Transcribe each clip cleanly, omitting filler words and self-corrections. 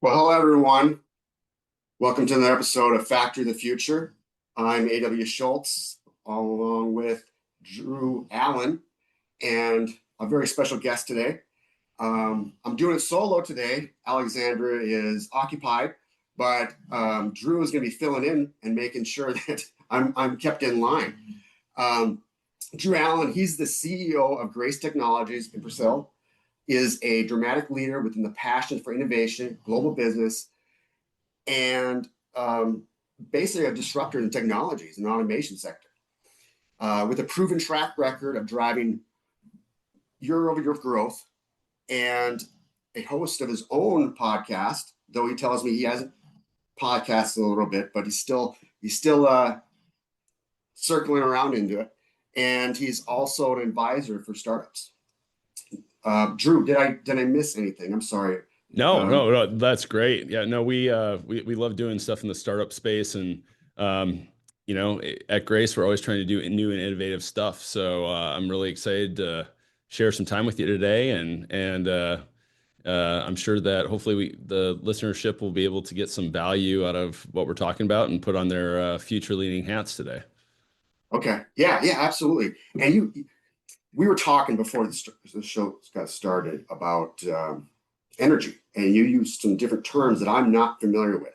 Well, hello everyone. Welcome to another episode of Factory of the Future. I'm A.W. Schultz, all along with Drew Allen, and a very special guest today. I'm doing it solo today. Alexandria is occupied, but Drew is going to be filling in and making sure that I'm kept in line. Um, Drew Allen, he's the CEO of Grace Technologies in Brazil, is a dramatic leader within the passion for innovation, global business, and basically a disruptor in technologies and automation sector, with a proven track record of driving year-over-year growth and a host of his own podcast. Though he tells me he hasn't podcasted a little bit, but he's still circling around into it. And he's also an advisor for startups. Drew, did I miss anything? I'm sorry. No, that's great. Yeah, no, we love doing stuff in the startup space, and at Grace, we're always trying to do new and innovative stuff. So I'm really excited to share some time with you today, and I'm sure that hopefully the listenership will be able to get some value out of what we're talking about and put on their future leading hats today. Okay. Yeah, absolutely. And we were talking before the show got started about energy, and you used some different terms that I'm not familiar with.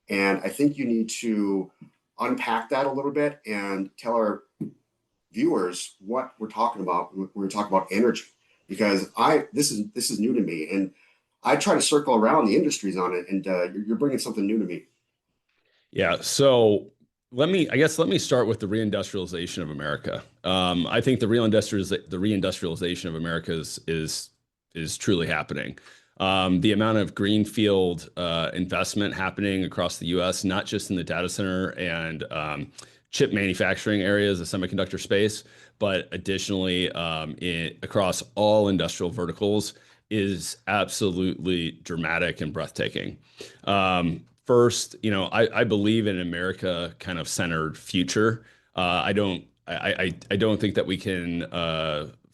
And I think you need to unpack that a little bit and tell our viewers what we're talking about when we talk about energy, because this is new to me, and I try to circle around the industries on it, and you're bringing something new to me. Yeah. So let me start with the reindustrialization of America. I think the reindustrialization of America is truly happening. The amount of greenfield investment happening across the U.S., not just in the data center and chip manufacturing areas, the semiconductor space, but additionally across all industrial verticals, is absolutely dramatic and breathtaking. First, I believe in America kind of centered future. I don't think that we can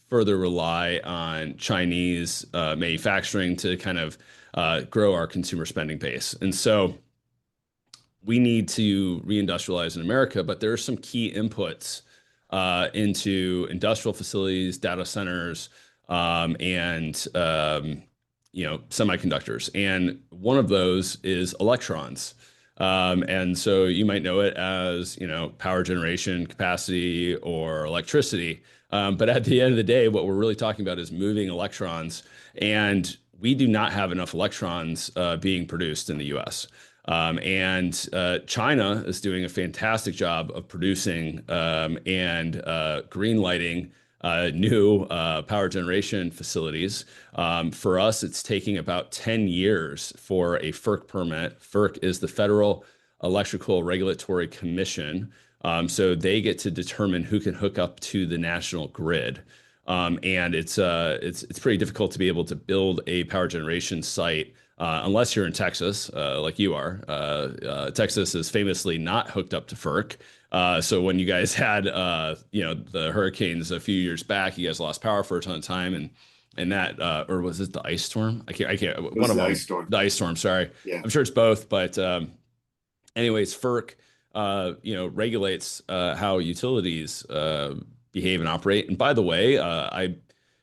further rely on Chinese manufacturing to kind of grow our consumer spending base. And so we need to reindustrialize in America, but there are some key inputs into industrial facilities, data centers, and semiconductors. And one of those is electrons. And so you might know it as, power generation capacity or electricity. But at the end of the day, what we're really talking about is moving electrons. And we do not have enough electrons being produced in the US. And China is doing a fantastic job of producing and green lighting new power generation facilities. For us, it's taking about 10 years for a FERC permit. FERC is the Federal Electrical Regulatory Commission. So they get to determine who can hook up to the national grid. And it's pretty difficult to be able to build a power generation site unless you're in Texas, like you are. Texas is famously not hooked up to FERC. So when you guys had the hurricanes a few years back, you guys lost power for a ton of time, and that or was it the ice storm? I can't. One of them, Ice storm. the ice storm. Sorry, Yeah. I'm sure it's both, but anyways, FERC regulates how utilities behave and operate. And by the way,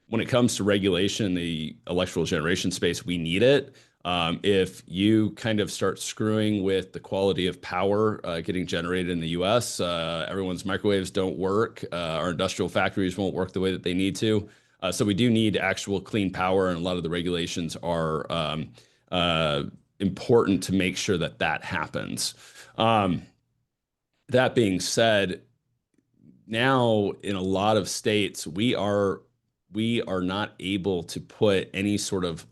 when it comes to regulation in the electrical generation space, we need it. If you kind of start screwing with the quality of power getting generated in the US, everyone's microwaves don't work. Our industrial factories won't work the way that they need to. So we do need actual clean power, and a lot of the regulations are important to make sure that that happens. That being said, now in a lot of states, we are not able to put any sort of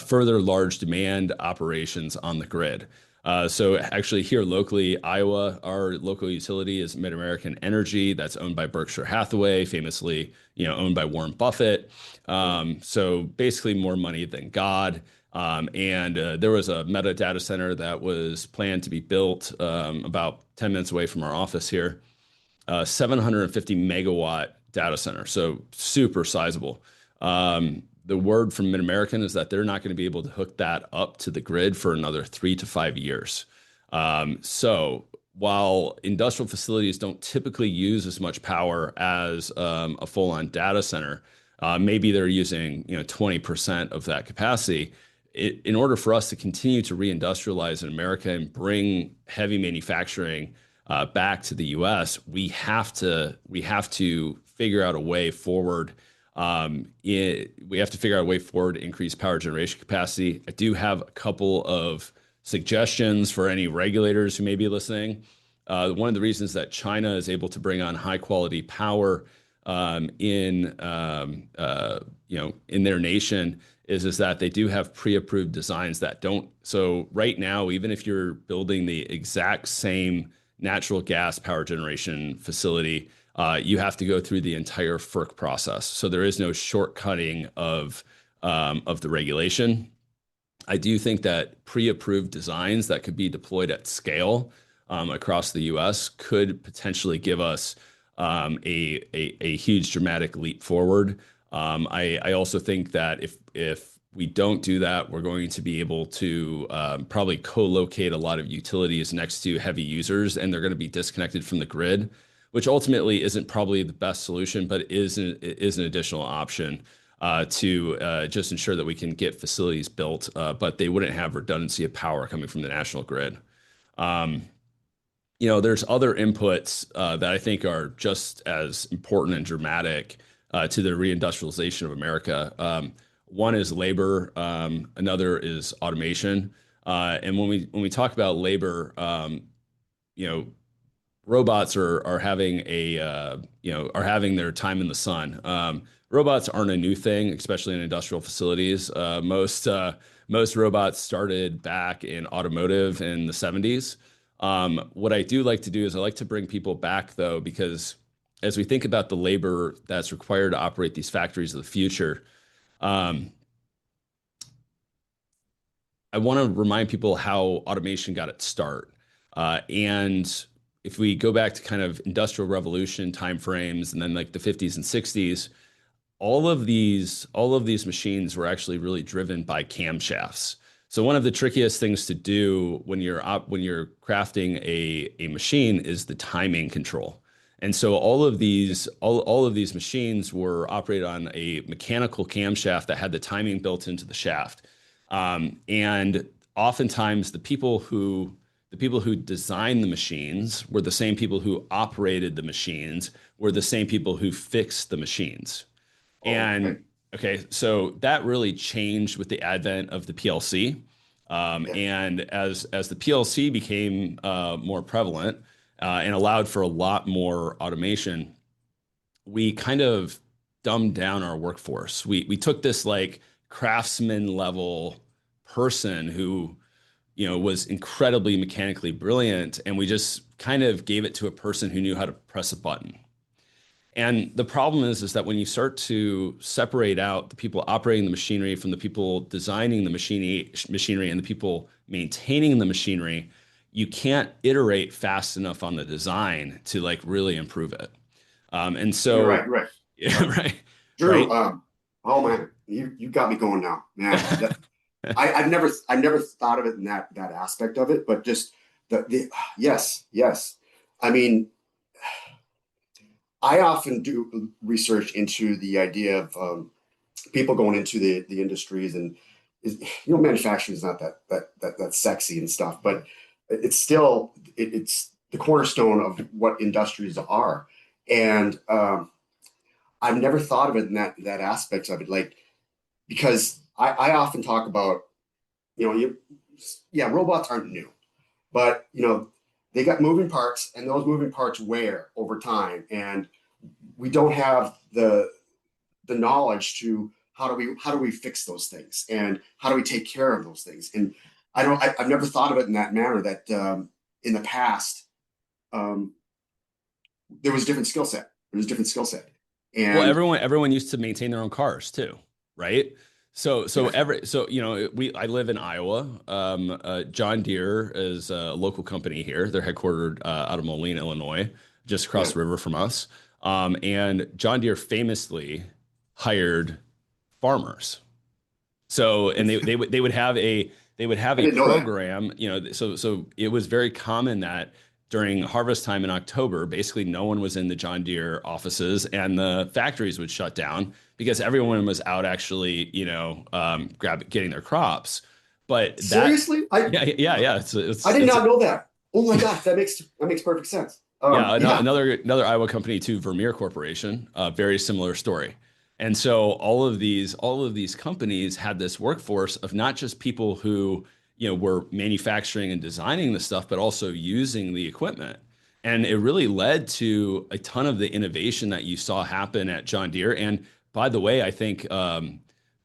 further large demand operations on the grid. So actually here locally, Iowa, our local utility is Mid-American Energy. That's owned by Berkshire Hathaway, famously, owned by Warren Buffett. So basically more money than God. And there was a Meta data center that was planned to be built about 10 minutes away from our office here, 750 megawatt data center, so super sizable. the word from Mid-American is that they're not going to be able to hook that up to the grid for another 3 to 5 years. So while industrial facilities don't typically use as much power as a full-on data center, maybe they're using 20% of that capacity. In order for us to continue to reindustrialize in America and bring heavy manufacturing back to the U.S., we have to figure out a way forward. We have to figure out a way forward to increase power generation capacity. I do have a couple of suggestions for any regulators who may be listening. One of the reasons that China is able to bring on high quality power in their nation is that they do have pre-approved designs that don't. So right now, even if you're building the exact same natural gas power generation facility, you have to go through the entire FERC process. So there is no shortcutting of the regulation. I do think that pre-approved designs that could be deployed at scale across the U.S. could potentially give us a huge dramatic leap forward. I also think that if we don't do that, we're going to be able to probably co-locate a lot of utilities next to heavy users, and they're going to be disconnected from the grid, which ultimately isn't probably the best solution, but is an additional option to just ensure that we can get facilities built, but they wouldn't have redundancy of power coming from the national grid. There's other inputs that I think are just as important and dramatic to the reindustrialization of America. One is labor, another is automation. And when we talk about labor, robots are having their time in the sun. Robots aren't a new thing, especially in industrial facilities. Most robots started back in automotive in the 70s. What I do like to do is I like to bring people back, though, because as we think about the labor that's required to operate these factories of the future, I want to remind people how automation got its start. And if we go back to kind of industrial revolution timeframes and then like the 50s and 60s, all of these machines were actually really driven by camshafts. So one of the trickiest things to do when you're crafting a machine is the timing control. And so all of these machines were operated on a mechanical camshaft that had the timing built into the shaft. And oftentimes the people who designed the machines were the same people who operated the machines, were the same people who fixed the machines. And okay, so that really changed with the advent of the PLC. And as the PLC became more prevalent and allowed for a lot more automation, we kind of dumbed down our workforce. We took this like craftsman level person who was incredibly mechanically brilliant, and we just kind of gave it to a person who knew how to press a button. And the problem is that when you start to separate out the people operating the machinery from the people designing the machinery and the people maintaining the machinery, you can't iterate fast enough on the design to like really improve it. And so, right. Yeah, right. Drew, Right. oh man, you got me going now, man. I've never thought of it in that aspect of it, but just yes. I mean, I often do research into the idea of people going into the industries, and manufacturing is not that sexy and stuff, but it's still it's the cornerstone of what industries are. And I've never thought of it in that aspect of it, like, because I often talk about, robots aren't new, but they got moving parts, and those moving parts wear over time, and we don't have the knowledge to how do we fix those things, and how do we take care of those things. And I've never thought of it in that manner, that in the past there was a different skill set. And Well, everyone used to maintain their own cars too, right? I live in Iowa. John Deere is a local company here. They're headquartered out of Moline, Illinois, just across the river from us. And John Deere famously hired farmers. So, and they would have I a didn't know that. program, so it was very common that during harvest time in October, basically no one was in the John Deere offices and the factories would shut down because everyone was out actually, getting their crops. But that, Seriously? yeah, I did it's not know that. Oh my gosh, that makes perfect sense. yeah, Yeah. another Iowa company too, Vermeer Corporation, very similar story. And so all of these companies had this workforce of not just people who, were manufacturing and designing the stuff, but also using the equipment. And it really led to a ton of the innovation that you saw happen at John Deere. And by the way, I think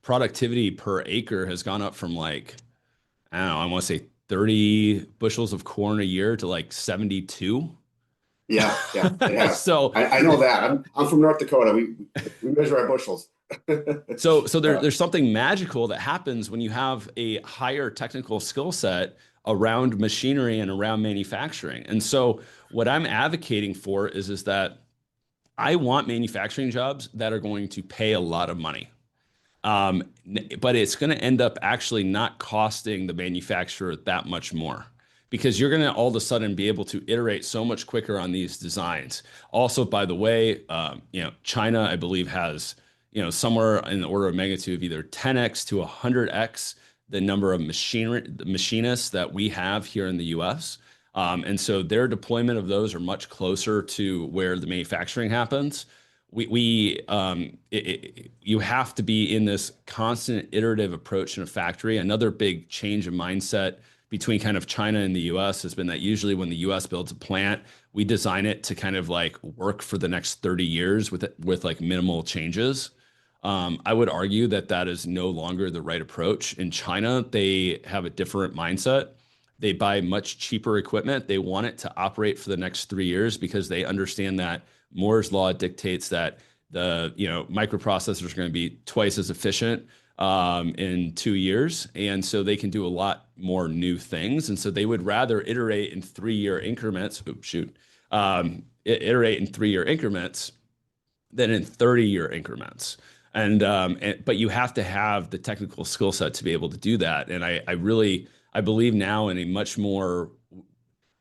productivity per acre has gone up from like, I don't know, I want to say 30 bushels of corn a year to like 72. Yeah, yeah, it has. So I know that. I'm from North Dakota. We measure our bushels. so Uh, there's something magical that happens when you have a higher technical skill set around machinery and around manufacturing. And so what I'm advocating for is that I want manufacturing jobs that are going to pay a lot of money. But it's going to end up actually not costing the manufacturer that much more because you're going to all of a sudden be able to iterate so much quicker on these designs. Also, by the way, China, I believe, has somewhere in the order of magnitude of either 10x to 100x the number of machinists that we have here in the U.S. And so their deployment of those are much closer to where the manufacturing happens. You have to be in this constant iterative approach in a factory. Another big change of mindset between kind of China and the US has been that usually when the US builds a plant, we design it to kind of like work for the next 30 years with like minimal changes. I would argue that that is no longer the right approach. In China, they have a different mindset. They buy much cheaper equipment. They want it to operate for the next 3 years because they understand that Moore's law dictates that the microprocessors are going to be twice as efficient in 2 years, and so they can do a lot more new things. And so they would rather iterate in 3-year increments. Oops, shoot, iterate in 3-year increments than in 30-year increments. But you have to have the technical skill set to be able to do that. And I believe now in a much more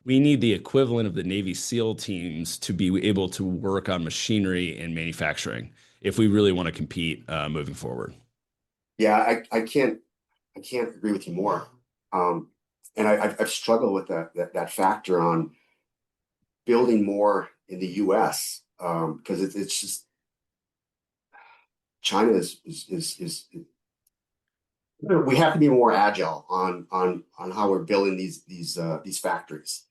we need the equivalent of the Navy SEAL teams to be able to work on machinery and manufacturing if we really want to compete moving forward. yeah, I can't agree with you more. Um, and I've struggled with that factor on building more in the U.S. Because it's just China is we have to be more agile on how we're building these factories.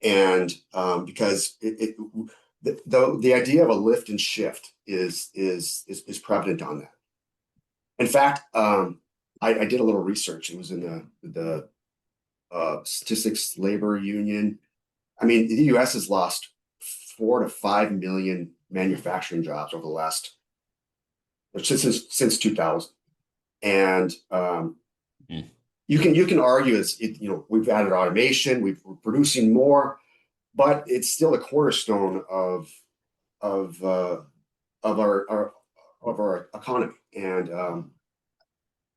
And because the idea of a lift and shift is prevalent on that. In fact, I did a little research. It was in the Statistics Labor Union. I mean, the U.S. has lost 4 to 5 million manufacturing jobs over the last since 2000, and Mm. you can argue we've added automation, we're producing more, but it's still a cornerstone of our economy. And I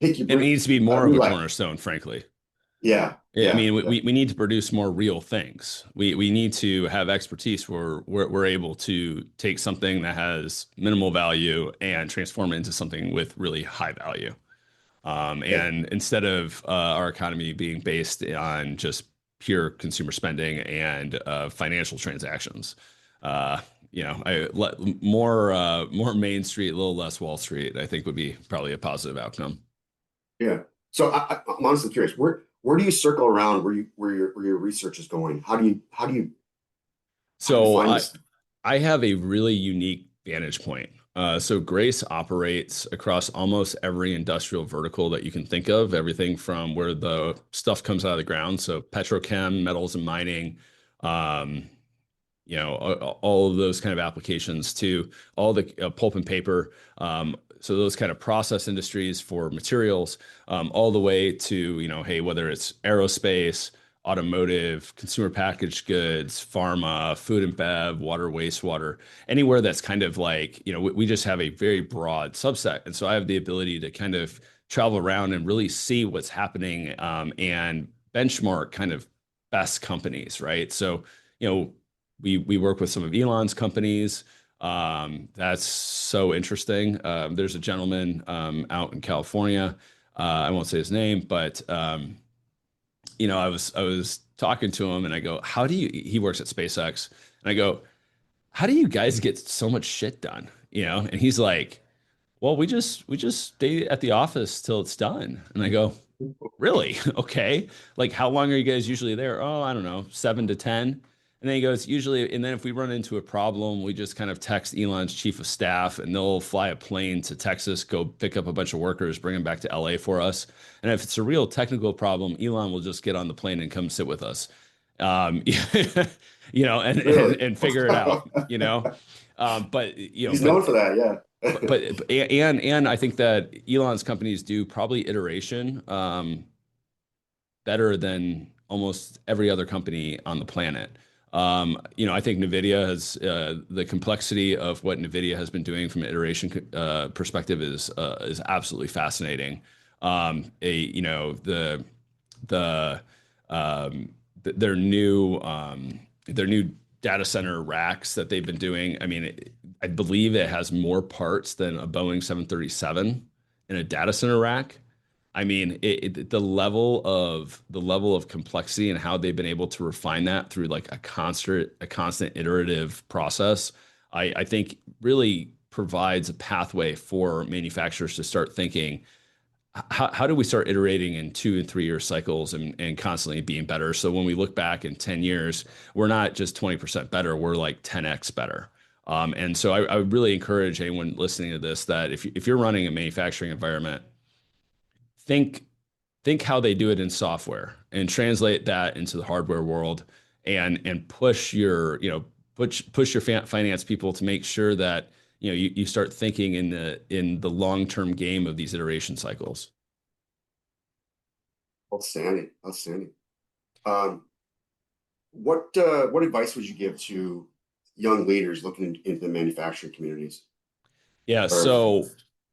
think you It bring needs to be more of you're a right. cornerstone, frankly. Yeah, Yeah, I yeah, mean, yeah. we need to produce more real things. We need to have expertise where we're able to take something that has minimal value and transform it into something with really high value. Okay. And instead of our economy being based on just pure consumer spending and financial transactions, uh, more Main Street, a little less Wall Street, I think would be probably a positive outcome. Yeah. So I'm honestly curious, where do you circle around where your research is going? How do you So find I this? I have a really unique vantage point. So Grace operates across almost every industrial vertical that you can think of, everything from where the stuff comes out of the ground, so petrochem, metals and mining, um, all of those kind of applications to all the pulp and paper. So those kind of process industries for materials, all the way to, hey, whether it's aerospace, automotive, consumer packaged goods, pharma, food and bev, water, wastewater, anywhere that's kind of like, we just have a very broad subset. And so I have the ability to kind of travel around and really see what's happening, and benchmark kind of best companies, right? So, we work with some of Elon's companies. That's so interesting. There's a gentleman out in California. I won't say his name, but I was talking to him and I go, how do you, he works at SpaceX, and I go, how do you guys get so much shit done? And he's like, well, we just stay at the office till it's done. And I go, really? Okay. Like, how long are you guys usually there? Oh, I don't know, 7 to 10. And then he goes, usually, and then if we run into a problem, we just kind of text Elon's chief of staff and they'll fly a plane to Texas, go pick up a bunch of workers, bring them back to LA for us. And if it's a real technical problem, Elon will just get on the plane and come sit with us, um, and, and, Really? and figure it out, He's but known for that, yeah. and I think that Elon's companies do probably iteration better than almost every other company on the planet. I think NVIDIA has the complexity of what NVIDIA has been doing from an iteration perspective is absolutely fascinating. The their new data center racks that they've been doing. I mean, I believe it has more parts than a Boeing 737 in a data center rack. I mean, the level of complexity and how they've been able to refine that through like a constant iterative process, I think really provides a pathway for manufacturers to start thinking, how do we start iterating in 2 and 3 year cycles and constantly being better? So when we look back in 10 years, we're not just 20% better, we're like 10x better. And so I would really encourage anyone listening to this that if you're running a manufacturing environment, think think how they do it in software and translate that into the hardware world, and push your finance people to make sure that you start thinking in the long-term game of these iteration cycles. Outstanding, outstanding. Um, what advice would you give to young leaders looking into the manufacturing communities? Yeah, Or so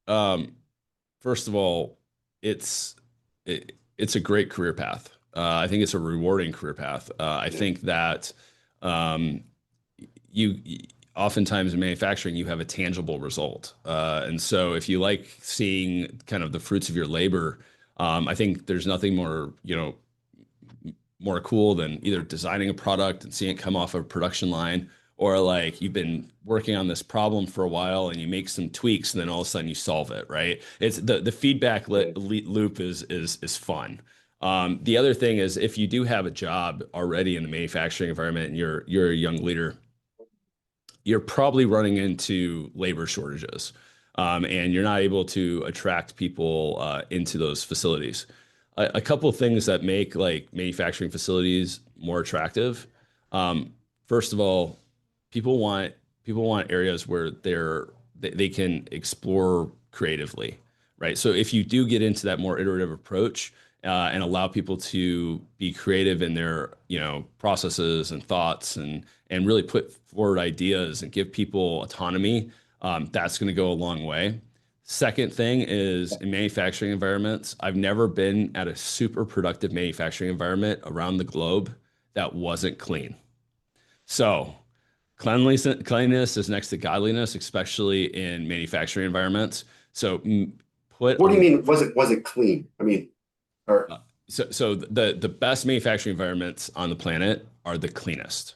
um, first of all, it's it's a great career path. I think it's a rewarding career path. I yeah, think that um, you oftentimes in manufacturing you have a tangible result, and so if you like seeing kind of the fruits of your labor, I think there's nothing more cool than either designing a product and seeing it come off a production line, or like you've been working on this problem for a while and you make some tweaks and then all of a sudden you solve it, right? It's the feedback yeah. loop is fun. The other thing is, if you do have a job already in the manufacturing environment and you're a young leader, you're probably running into labor shortages, and you're not able to attract people into those facilities. A couple of things that make like manufacturing facilities more attractive. Um, First of all, people want areas where they can explore creatively, right? So if you do get into that more iterative approach, and allow people to be creative in their processes and thoughts, and really put forward ideas and give people autonomy, that's going to go a long way. Second thing is, in manufacturing environments, I've never been at a super productive manufacturing environment around the globe that wasn't clean. So cleanliness is next to godliness, especially in manufacturing environments. So put What do you a mean? Was it clean? I mean, or so the best manufacturing environments on the planet are the cleanest.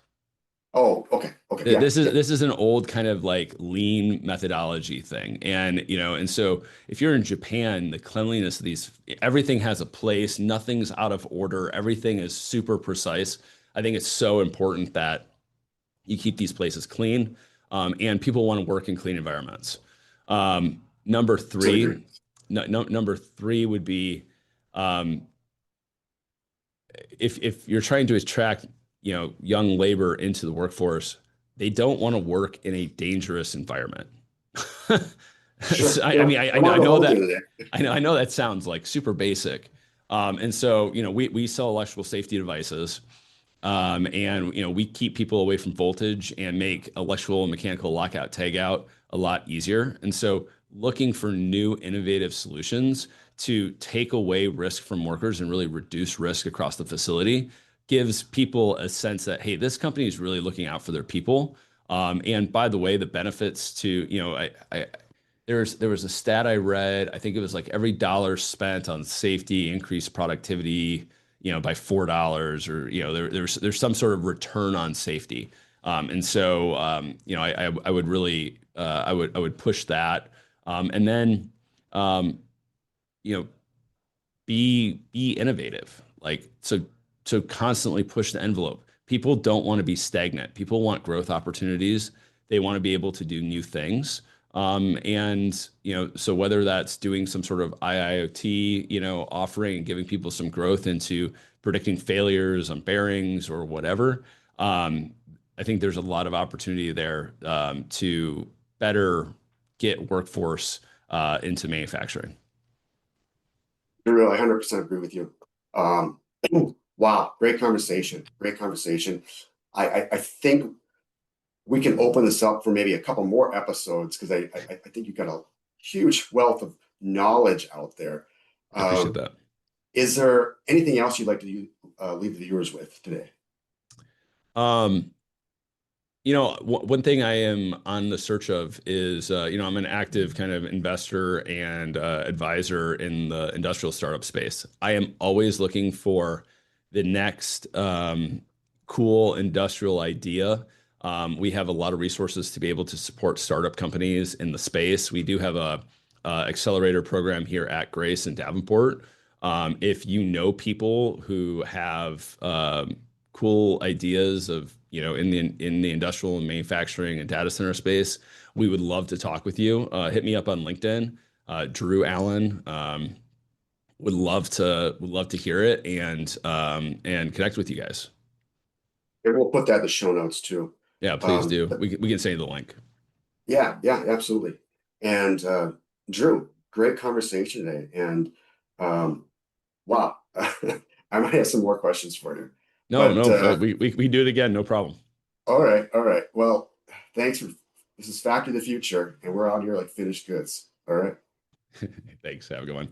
oh, okay, okay, yeah, This is yeah, this is an old kind of like lean methodology thing, and so if you're in Japan, the cleanliness of these, everything has a place, nothing's out of order, everything is super precise. I think it's so important that you keep these places clean, and people want to work in clean environments. Number totally agree. three, number three would be, um, if you're trying to attract young labor into the workforce, they don't want to work in a dangerous environment. Sure, I yeah. mean, I I want I to go know home that dinner there. I know that sounds like super basic, And so, we sell electrical safety devices. And we keep people away from voltage and make electrical and mechanical lockout tagout a lot easier. And so looking for new innovative solutions to take away risk from workers and really reduce risk across the facility gives people a sense that, hey, this company is really looking out for their people. And by the way, the benefits to, there was a stat I read. I think it was like every dollar spent on safety increased productivity, by $4, or there's some sort of return on safety. And so I would really I would push that. And then you know be innovative. Like, so constantly push the envelope. People don't want to be stagnant. People want growth opportunities. They want to be able to do new things. And so whether that's doing some sort of IIoT, offering and giving people some growth into predicting failures on bearings or whatever, I think there's a lot of opportunity there to better get workforce into manufacturing. I really 100% agree with you. Um, wow, great conversation. Great conversation. I think we can open this up for maybe a couple more episodes because I think you've got a huge wealth of knowledge out there. I appreciate Um, that. is there anything else you'd like to leave the viewers with today? Um, one thing I am on the search of is, I'm an active kind of investor and advisor in the industrial startup space. I am always looking for the next cool industrial idea. We have a lot of resources to be able to support startup companies in the space. We do have a accelerator program here at Grace in Davenport. If you know people who have cool ideas of in the industrial and manufacturing and data center space, we would love to talk with you. Hit me up on LinkedIn, Drew Allen. Would love to hear it and connect with you guys. And we'll put that in the show notes too. Yeah, please Um, do. We can send you the link. yeah, yeah, absolutely. And Drew, great conversation today. And wow, I might have some more questions for you. No, But no, we do it again. No problem. all right, all right. Well, thanks for this is Factory of the Future, and we're out here like finished goods. All right. Thanks. Have a good one.